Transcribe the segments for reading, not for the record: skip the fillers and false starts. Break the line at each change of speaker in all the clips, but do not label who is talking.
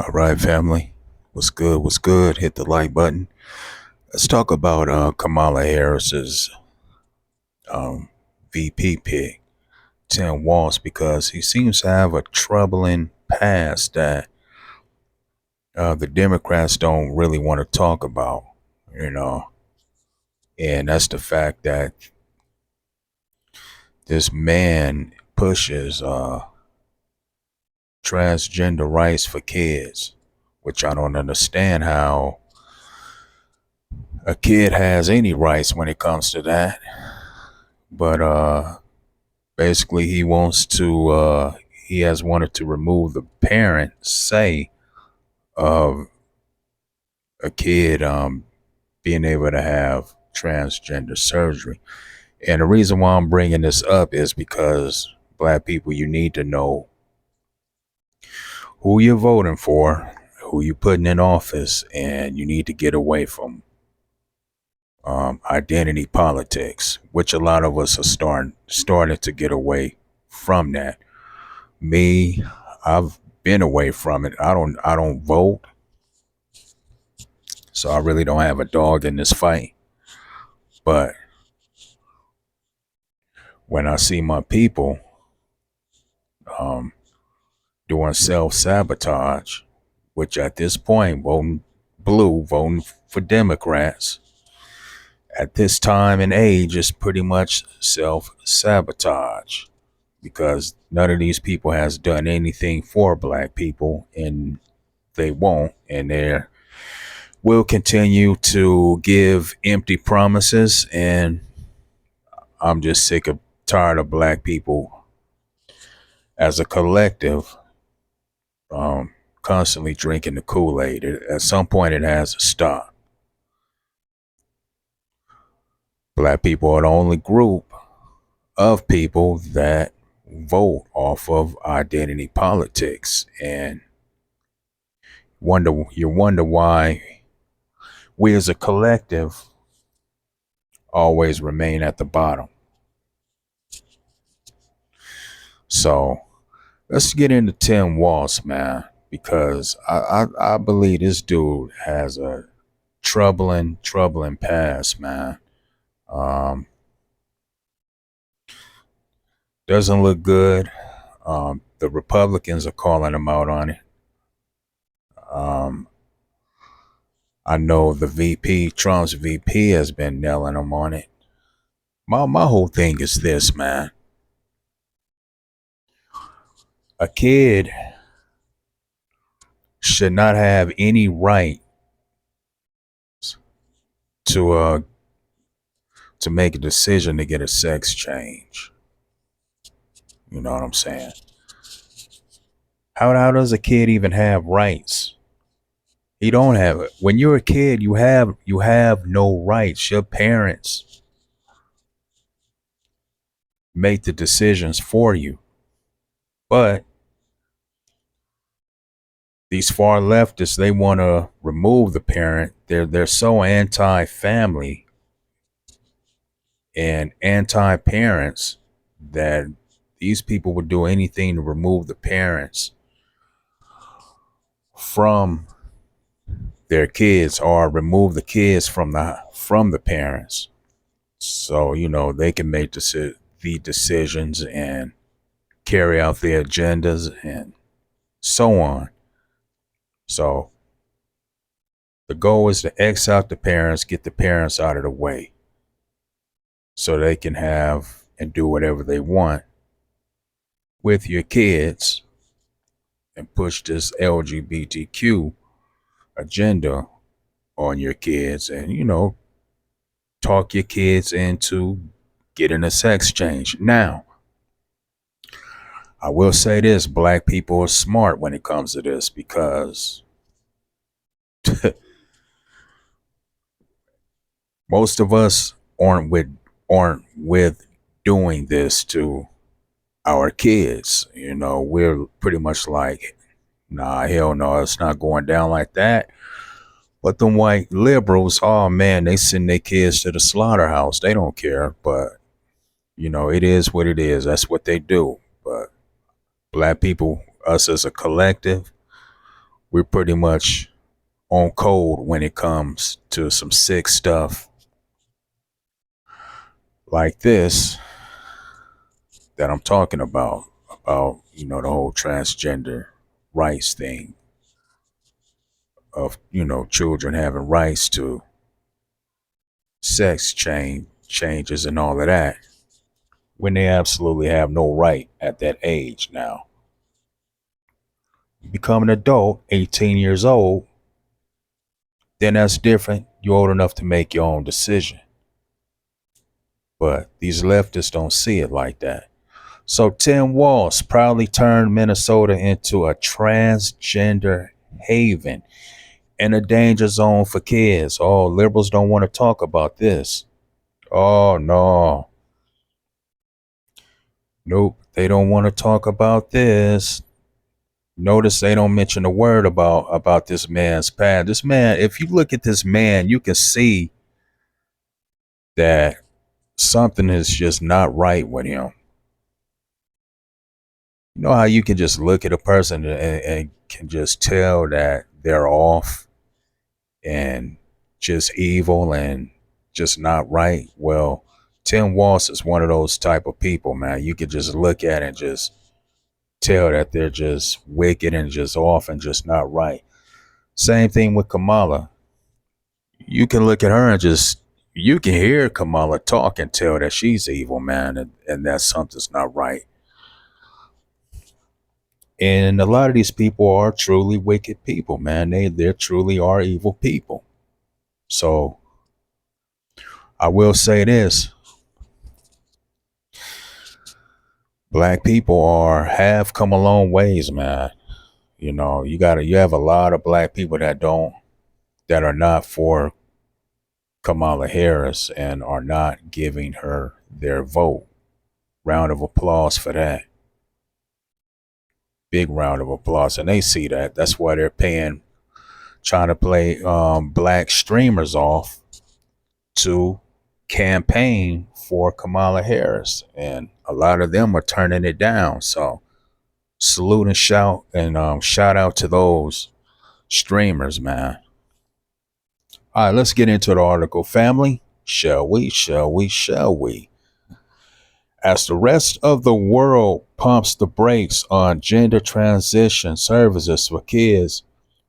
All right, family. What's good? What's good? Hit the like button. Let's talk about Kamala Harris's um, VP pick, Tim Waltz, because he seems to have a troubling past that the Democrats don't really want to talk about, you know, and that's the fact that this man pushes transgender rights for kids, which I don't understand how a kid has any rights when it comes to that. But basically he has wanted to remove the parent say of a kid being able to have transgender surgery. And the reason why I'm bringing this up is because black people, you need to know who you're voting for, who you're putting in office, and you need to get away from identity politics, which a lot of us are starting to get away from that. Me, I've been away from it. I don't vote, so I really don't have a dog in this fight. But when I see my people um, doing self sabotage, which at this point voting blue, voting for Democrats, at this time and age is pretty much self sabotage because none of these people has done anything for black people and they won't, and they will continue to give empty promises. And I'm just sick of tired of black people as a collective constantly drinking the Kool-Aid. At some point it has to stop. Black people are the only group of people that vote off of identity politics, and wonder why we as a collective always remain at the bottom. So let's get into Tim Waltz, man, because I believe this dude has a troubling past, man. Um, doesn't look good. The Republicans are calling him out on it. Um, I know the VP, Trump's VP, has been nailing him on it. My whole thing is this, man. A kid should not have any right to to make a decision to get a sex change. You know what I'm saying? How does a kid even have rights? He don't have it. When you're a kid, you have no rights. Your parents make the decisions for you. But these far leftists, they want to remove the parent. They're so anti-family and anti-parents that these people would do anything to remove the parents from their kids or remove the kids from the parents, so they can make the decisions and carry out their agendas and so on. So the goal is to X out the parents, get the parents out of the way so they can have and do whatever they want with your kids and push this LGBTQ agenda on your kids, and talk your kids into getting a sex change. Now, I will say this: black people are smart when it comes to this because most of us aren't with doing this to our kids. We're pretty much like, nah, hell no, it's not going down like that. But them white liberals, oh man, they send their kids to the slaughterhouse. They don't care. But it is what it is. That's what they do. But black people, us as a collective, We're pretty much on code when it comes to some sick stuff like this that I'm talking about, the whole transgender rights thing of, children having rights to changes and all of that when they absolutely have no right at that age now. You become an adult, 18 years old, then that's different. You're old enough to make your own decision. But these leftists don't see it like that. So Tim Waltz proudly turned Minnesota into a transgender haven and a danger zone for kids. Oh, liberals don't want to talk about this. Oh, no. Nope, they don't want to talk about this. Notice they don't mention a word about this man's past. This man, if you look at this man, you can see that something is just not right with him. You know how you can just look at a person and can just tell that they're off and just evil and just not right? Well, Tim Waltz is one of those type of people, man. You could just look at it and just tell that they're just wicked and just off and just not right. Same thing with Kamala. You can look at her and just you can hear Kamala talk and tell that she's evil, man, and that something's not right. And a lot of these people are truly wicked people, man. They truly are evil people. So I will say this: black people have come a long ways, man. You have a lot of black people that are not for Kamala Harris and are not giving her their vote. Round of applause for that. Big round of applause. And they see that. That's why they're trying to play black streamers off to campaign for Kamala Harris. And a lot of them are turning it down. So salute and shout out to those streamers, man. All right, let's get into the article. Family, shall we? Shall we? Shall we? As the rest of the world pumps the brakes on gender transition services for kids,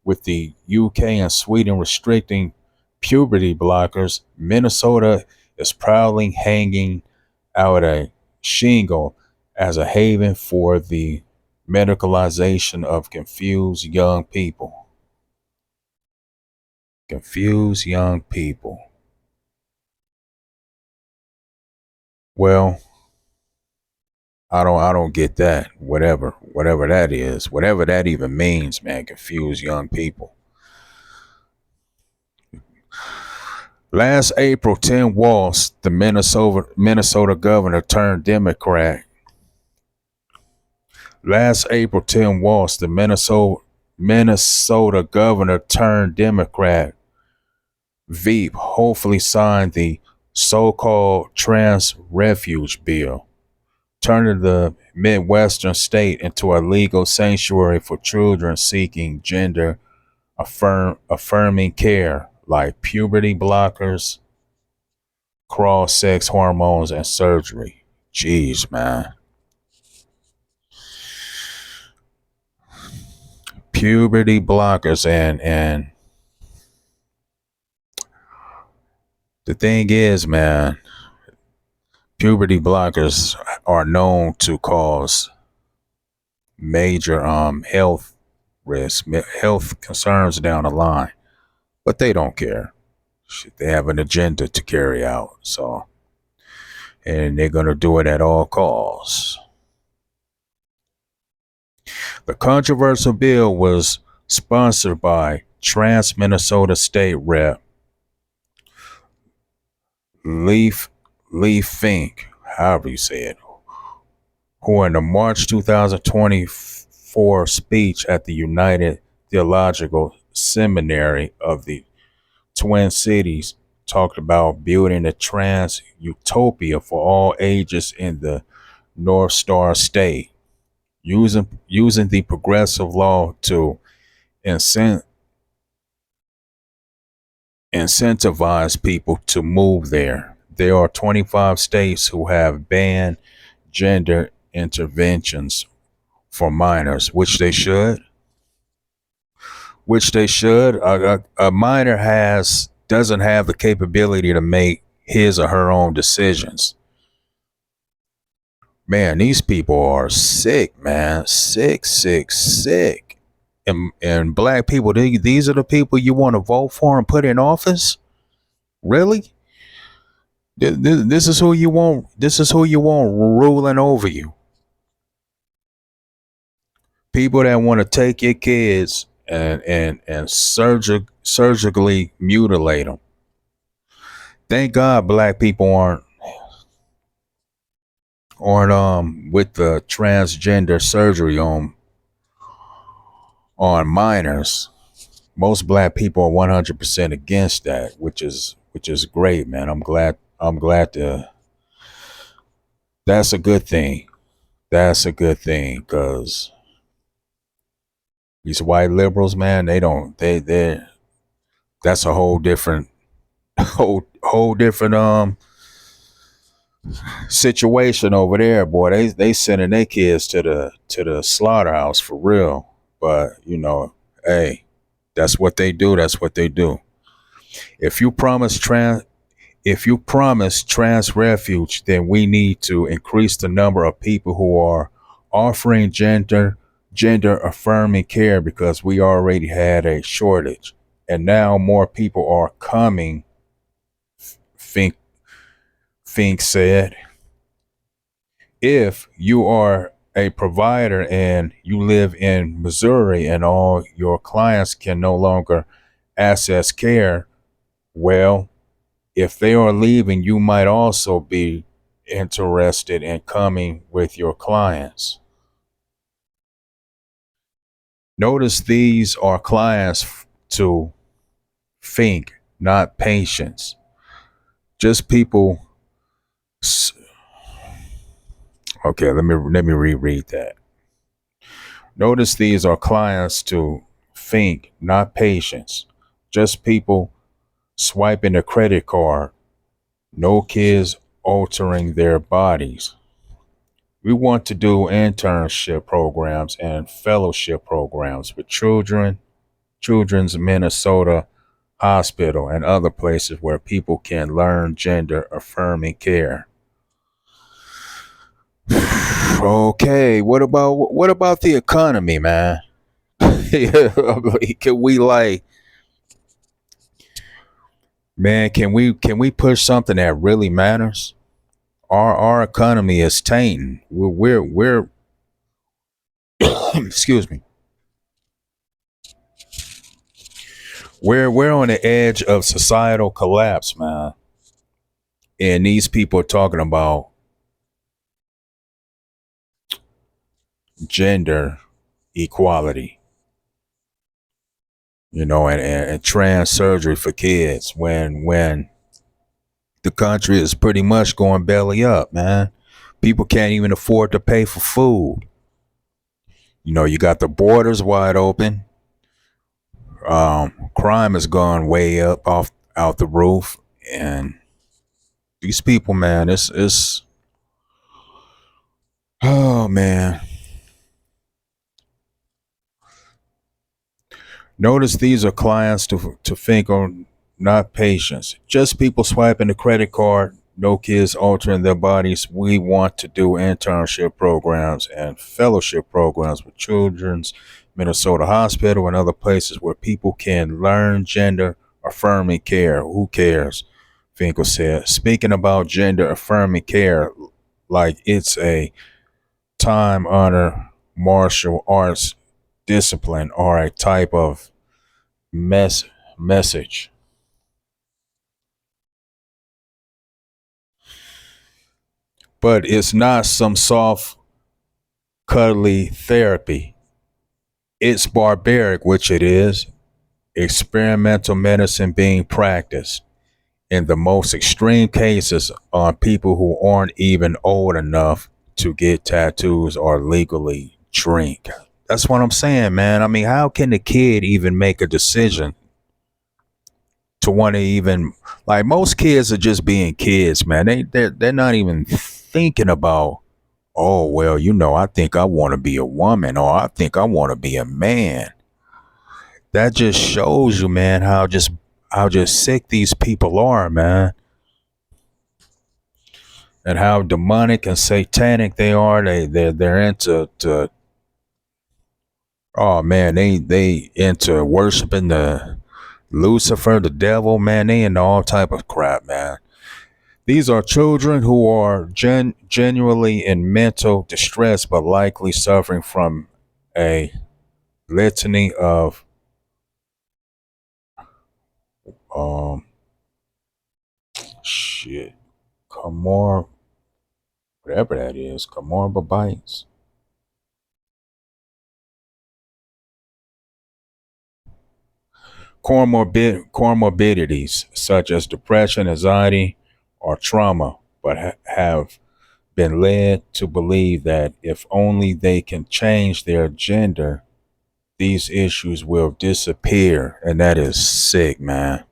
with the UK and Sweden restricting puberty blockers, Minnesota is proudly hanging out a shingle as a haven for the medicalization of confused young people. Confused young people. Well, I don't get that. Whatever that is, whatever that even means, man, confuse young people. Last April, Tim Waltz, the Minnesota governor turned Democrat. Last April, Tim Waltz, the Minnesota governor turned Democrat, Veep, hopefully signed the so-called trans refuge bill, turning the Midwestern state into a legal sanctuary for children seeking gender affirming care like puberty blockers, cross-sex hormones, and surgery. Jeez, man. Puberty blockers and the thing is, man, puberty blockers are known to cause major health risks, health concerns down the line, but they don't care. They have an agenda to carry out, and they're gonna do it at all costs. The controversial bill was sponsored by trans Minnesota State Rep Leaf Fink, however you say it, who in the March 2024 speech at the United Theological Seminary of the Twin Cities talked about building a trans utopia for all ages in the North Star State, using the progressive law to incent- incentivize people to move there. There are 25 states who have banned gender interventions for minors, which they should. Which they should. A minor has doesn't have the capability to make his or her own decisions. Man, these people are sick, man. Sick, sick, sick. And black people, these are the people you want to vote for and put in office? Really? This is who you want. This is who you want ruling over you. People that want to take your kids and surgically mutilate them. Thank God black people aren't with the transgender surgery on minors. Most black people are 100% against that, which is great, man. I'm glad to. That's a good thing. That's a good thing because these white liberals, man, they don't. They that's a whole different whole different situation over there, boy. They sending their kids to the slaughterhouse for real. But hey, that's what they do. That's what they do. If you promise trans if you promise trans refuge, then we need to increase the number of people who are offering gender affirming care because we already had a shortage, and now more people are coming. Fink Fink said, if you are a provider and you live in Missouri and all your clients can no longer access care, well, if they are leaving, you might also be interested in coming with your clients. Notice these are clients to Fink, not patients. Just people. Okay, let me reread that. Notice these are clients to Fink, not patients. Just people swiping a credit card. No kids altering their bodies. We want to do internship programs and fellowship programs with Children's Minnesota Hospital and other places where people can learn gender affirming care. Okay, what about the economy, man? Can we man, can we push something that really matters? Our economy is tainting. We're excuse me. We're on the edge of societal collapse, man. And these people are talking about gender equality, and trans surgery for kids when the country is pretty much going belly up, man. People can't even afford to pay for food. You got the borders wide open. Crime has gone way up off out the roof, and these people, man, it's oh man. Notice these are clients to think on, not patients. Just people swiping the credit card. No kids altering their bodies. We want to do internship programs and fellowship programs with Children's Minnesota Hospital and other places where people can learn gender affirming care. Who cares? Finkel said. Speaking about gender affirming care, like it's a time honored martial arts discipline or a type of mess message. But it's not some soft, cuddly therapy. It's barbaric, which it is. Experimental medicine being practiced in the most extreme cases on people who aren't even old enough to get tattoos or legally drink. That's what I'm saying, man. I mean, how can the kid even make a decision to want to even, like, most kids are just being kids, man. They're not even thinking about, oh well, I think I want to be a woman, or I think I want to be a man. That just shows you, man, how just sick these people are, man, and how demonic and satanic they are. They're into oh man, they into worshiping the Lucifer, the devil, man. They into all type of crap, man. These are children who are genuinely in mental distress, but likely suffering from a litany of um shit, comor whatever that is, comorbidities, comorbidities such as depression, anxiety, or trauma, but have been led to believe that if only they can change their gender, these issues will disappear. And that is sick, man.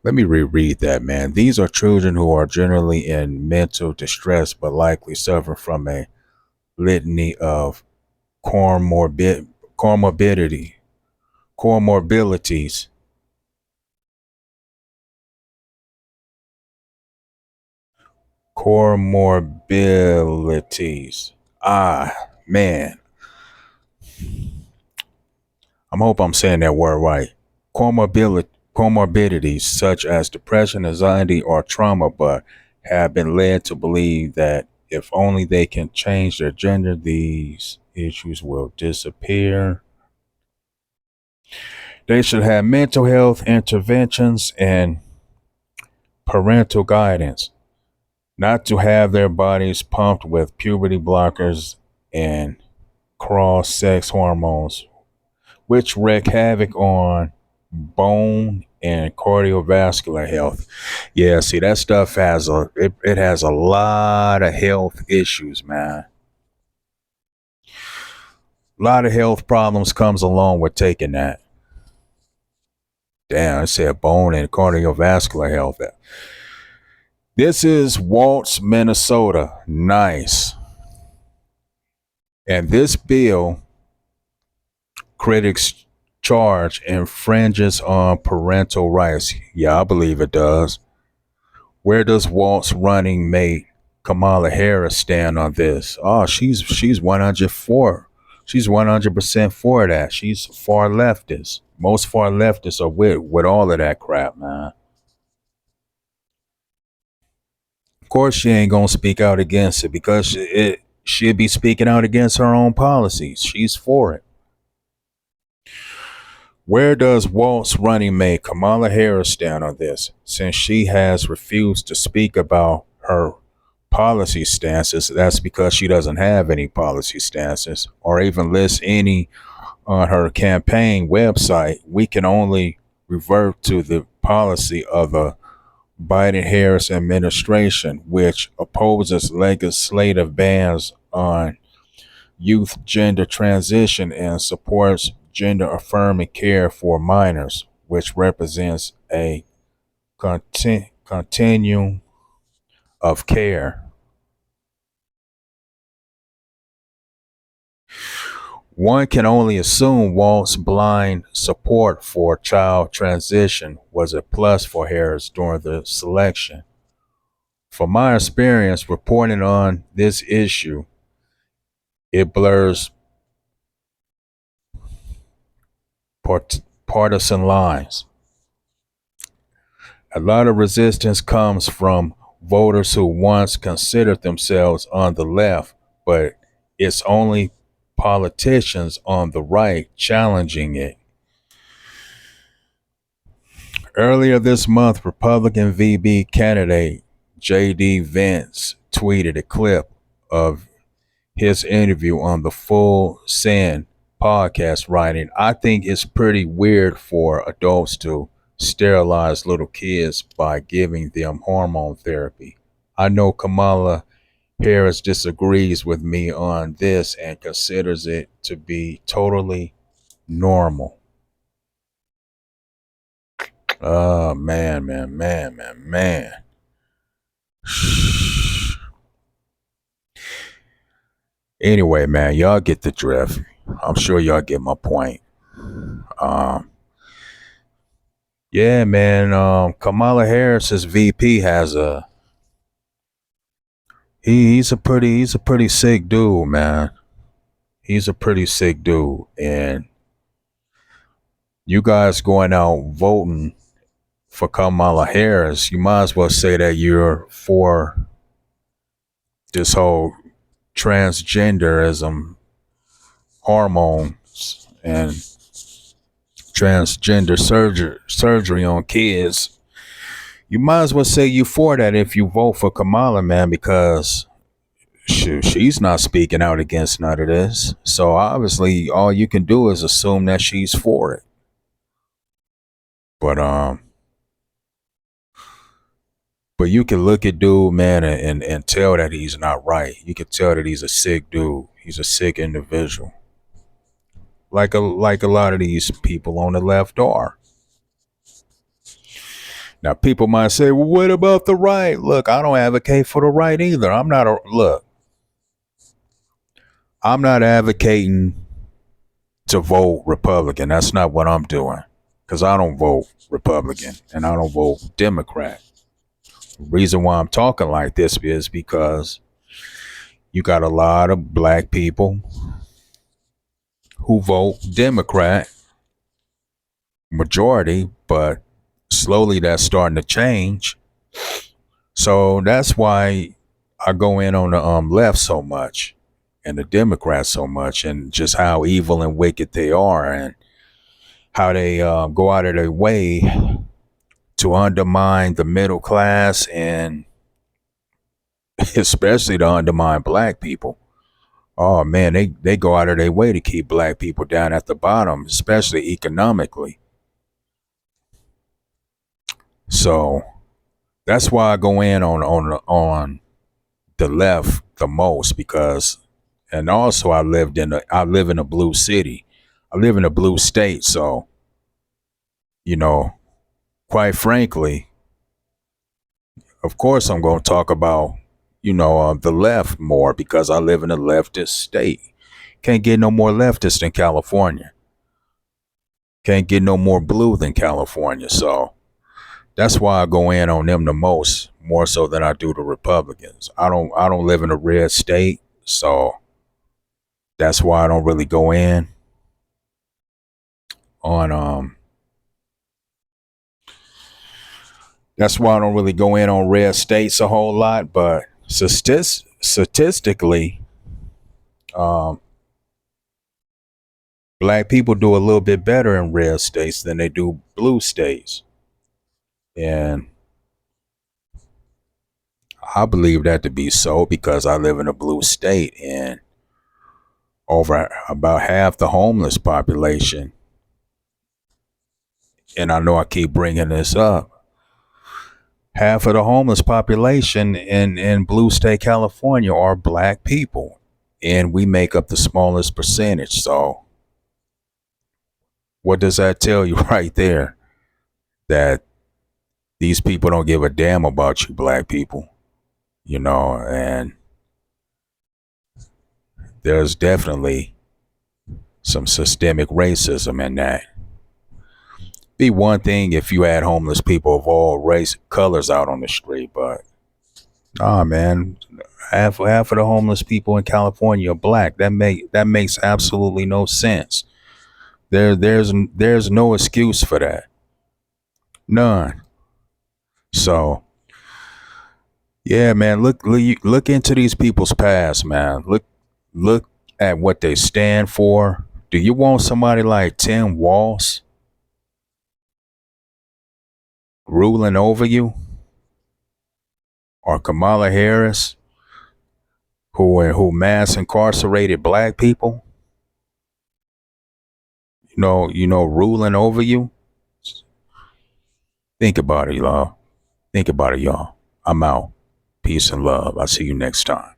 Let me reread that, man. These are children who are generally in mental distress, but likely suffer from a litany of comorbid, comorbidity, comorbidities, comorbidities. Man, I hope I'm saying that word right. Comorbidities such as depression, anxiety, or trauma, but have been led to believe that if only they can change their gender, these issues will disappear. They should have mental health interventions and parental guidance, not to have their bodies pumped with puberty blockers and cross sex hormones, which wreak havoc on bone and cardiovascular health. Yeah, see, that stuff it has a lot of health issues, man. A lot of health problems comes along with taking that. Damn, I said bone and cardiovascular health. This is Waltz, Minnesota. Nice. And this bill, critics charge, infringes on parental rights. Yeah, I believe it does. Where does Walt's running mate Kamala Harris stand on this? Oh, she's 104. She's 100% for that. She's far leftist. Most far leftists are with all of that crap, man. Of course, she ain't gonna speak out against it because she'd be speaking out against her own policies. She's for it. Where does Walt's running mate Kamala Harris stand on this? Since she has refused to speak about her policy stances, that's because she doesn't have any policy stances or even list any on her campaign website. We can only revert to the policy of the Biden Harris administration, which opposes legislative bans on youth gender transition and supports gender affirming care for minors, which represents a continuum of care. One can only assume Walt's blind support for child transition was a plus for Harris during the selection. From my experience reporting on this issue, it blurs partisan lines. A lot of resistance comes from voters who once considered themselves on the left, but it's only politicians on the right challenging it. Earlier this month, Republican VP candidate J.D. Vance tweeted a clip of his interview on the Full Send podcast, writing, "I think it's pretty weird for adults to sterilize little kids by giving them hormone therapy. I know Kamala Harris disagrees with me on this and considers it to be totally normal. Oh man, man, man, man, man. Anyway, man, y'all get the drift. I'm sure y'all get my point. Um, yeah, man. Kamala Harris's VP has a he's a pretty sick dude, man. He's a pretty sick dude, and you guys going out voting for Kamala Harris, you might as well say that you're for this whole transgenderism, hormones, and transgender surgery on kids. You might as well say you for that if you vote for Kamala, man, because she's not speaking out against none of this. So obviously, all you can do is assume that she's for it. But you can look at dude, man, and tell that he's not right. You can tell that he's a sick dude. He's a sick individual. Like a lot of these people on the left are. Now people might say, well, what about the right? Look, I don't advocate for the right either. I'm not advocating to vote Republican. That's not what I'm doing. Because I don't vote Republican and I don't vote Democrat. The reason why I'm talking like this is because you got a lot of black people who vote Democrat, majority, but slowly that's starting to change. So that's why I go in on the left so much and the Democrats so much, and just how evil and wicked they are, and how they go out of their way to undermine the middle class, and especially to undermine black people. Oh man, they go out of their way to keep black people down at the bottom, especially economically. So that's why I go in on the left the most, because, and also I live in a blue city. I live in a blue state, so you know, quite frankly, of course I'm going to talk about the left more because I live in a leftist state. Can't get no more leftist than California. Can't get no more blue than California. So that's why I go in on them the most, more so than I do the Republicans. I don't live in a red state, so that's why I don't really go in on that's why I don't really go in on red states a whole lot. But statistically, um, black people do a little bit better in red states than they do blue states. And I believe that to be so because I live in a blue state, and over about half the homeless population, and I know I keep bringing this up, half of the homeless population in blue state California are black people, and we make up the smallest percentage. So what does that tell you right there? That these people don't give a damn about you black people, and there's definitely some systemic racism in that. Be one thing if you had homeless people of all race colors out on the street, but man, half of the homeless people in California are black. That makes absolutely no sense. There's no excuse for that. None. So yeah, man, look into these people's past, man. Look at what they stand for. Do you want somebody like Tim Waltz ruling over you, or Kamala Harris, who mass incarcerated black people? Ruling over you. Think about it, y'all. Think about it, y'all. I'm out. Peace and love. I'll see you next time.